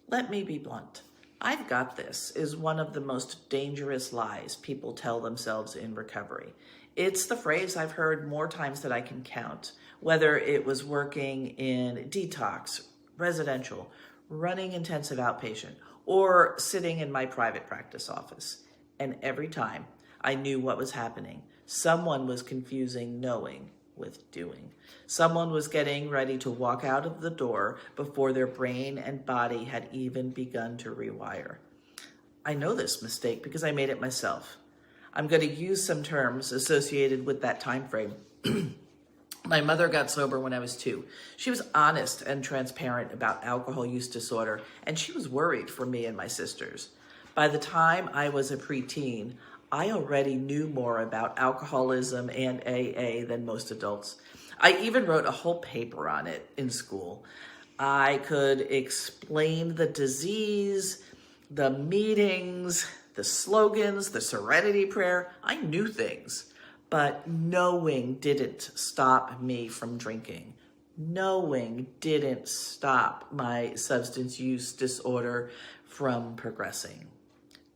Let me be blunt. "I've got this" is one of the most dangerous lies people tell themselves in recovery. It's the phrase I've heard more times than I can count, whether it was working in detox, residential, running intensive outpatient, or sitting in my private practice office. And every time I knew what was happening. Someone was confusing knowing with doing. Someone was getting ready to walk out of the door before their brain and body had even begun to rewire. I know this mistake because I made it myself. I'm going to use some terms associated with that time frame. My mother got sober when I was 2. She was honest and transparent about alcohol use disorder, and she was worried for me and my sisters. By the time I was a preteen, I already knew more about alcoholism and AA than most adults. I even wrote a whole paper on it in school. I could explain the disease, the meetings, the slogans, the Serenity prayer. I knew things, but knowing didn't stop me from drinking. Knowing didn't stop my substance use disorder from progressing.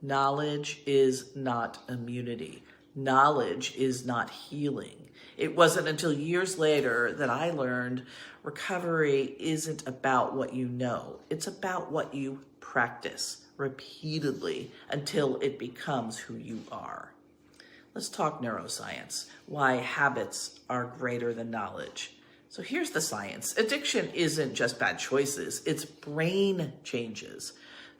Knowledge is not immunity. Knowledge is not healing. It wasn't until years later that I learned recovery isn't about what you know. It's about what you practice repeatedly until it becomes who you are. Let's talk neuroscience, why habits are greater than knowledge. So here's the science. Addiction isn't just bad choices, it's brain changes.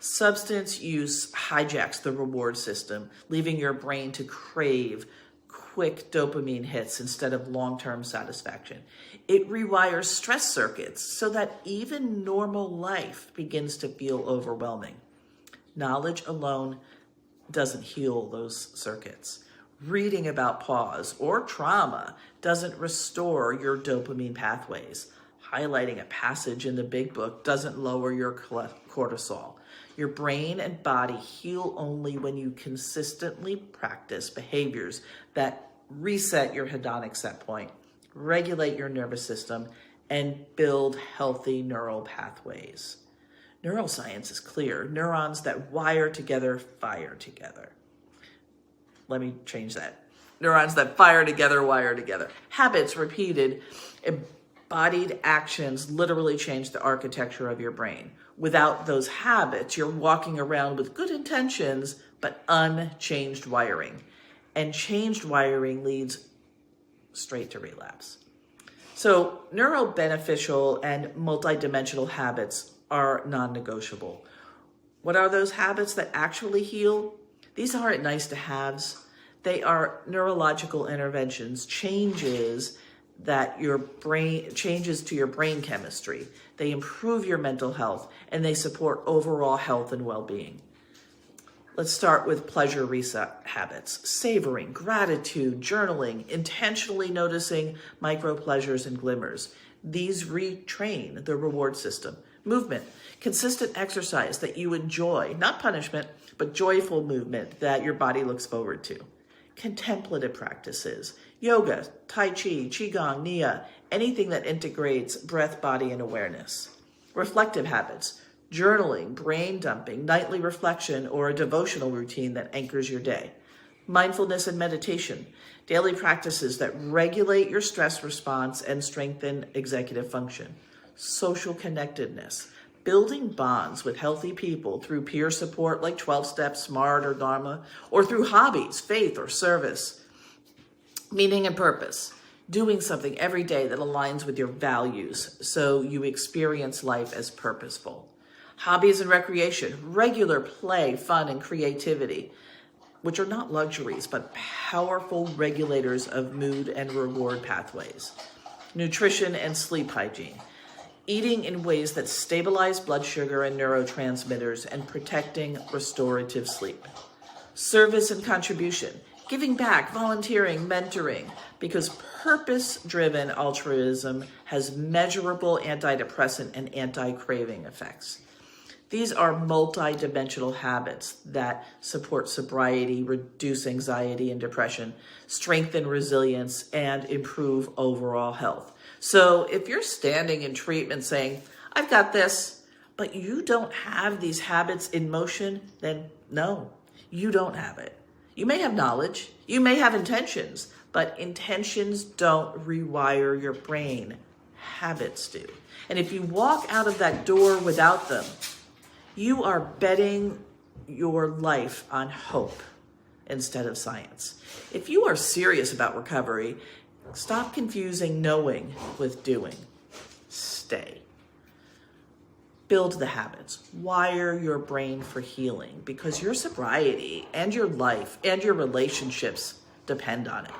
Substance use hijacks the reward system, leaving your brain to crave quick dopamine hits instead of long-term satisfaction. It rewires stress circuits so that even normal life begins to feel overwhelming. Knowledge alone doesn't heal those circuits. Reading about PAWS or trauma doesn't restore your dopamine pathways. Highlighting a passage in the big book doesn't lower your cortisol. Your brain and body heal only when you consistently practice behaviors that reset your hedonic set point, regulate your nervous system, and build healthy neural pathways. Neuroscience is clear. Neurons that wire together, fire together. Let me change that. Neurons that fire together, wire together. Habits repeated, embodied actions literally change the architecture of your brain. Without those habits, you're walking around with good intentions, but unchanged wiring. And changed wiring leads straight to relapse. So neurobeneficial and multidimensional habits are non-negotiable. What are those habits that actually heal? These aren't nice to haves. They are neurological interventions, changes to your brain chemistry. They improve your mental health and they support overall health and well-being. Let's start with pleasure reset habits. Savoring, gratitude, journaling, intentionally noticing micro pleasures and glimmers. These retrain the reward system. Movement, consistent exercise that you enjoy, not punishment, but joyful movement that your body looks forward to. Contemplative practices, yoga, tai chi, qigong, nia, anything that integrates breath, body, and awareness. Reflective habits, journaling, brain dumping, nightly reflection, or a devotional routine that anchors your day. Mindfulness and meditation, daily practices that regulate your stress response and strengthen executive function. Social connectedness, building bonds with healthy people through peer support like 12 Steps, SMART, or Dharma, or through hobbies, faith, or service. Meaning and purpose, doing something every day that aligns with your values so you experience life as purposeful. Hobbies and recreation, regular play, fun, and creativity, which are not luxuries, but powerful regulators of mood and reward pathways. Nutrition and sleep hygiene, eating in ways that stabilize blood sugar and neurotransmitters and protecting restorative sleep. Service and contribution, giving back, volunteering, mentoring, because purpose-driven altruism has measurable antidepressant and anti-craving effects. These are multidimensional habits that support sobriety, reduce anxiety and depression, strengthen resilience, and improve overall health. So if you're standing in treatment saying, "I've got this," but you don't have these habits in motion, then no, you don't have it. You may have knowledge, you may have intentions, but intentions don't rewire your brain. Habits do. And if you walk out of that door without them, you are betting your life on hope instead of science. If you are serious about recovery, stop confusing knowing with doing. Stay. Build the habits. Wire your brain for healing, because your sobriety and your life and your relationships depend on it.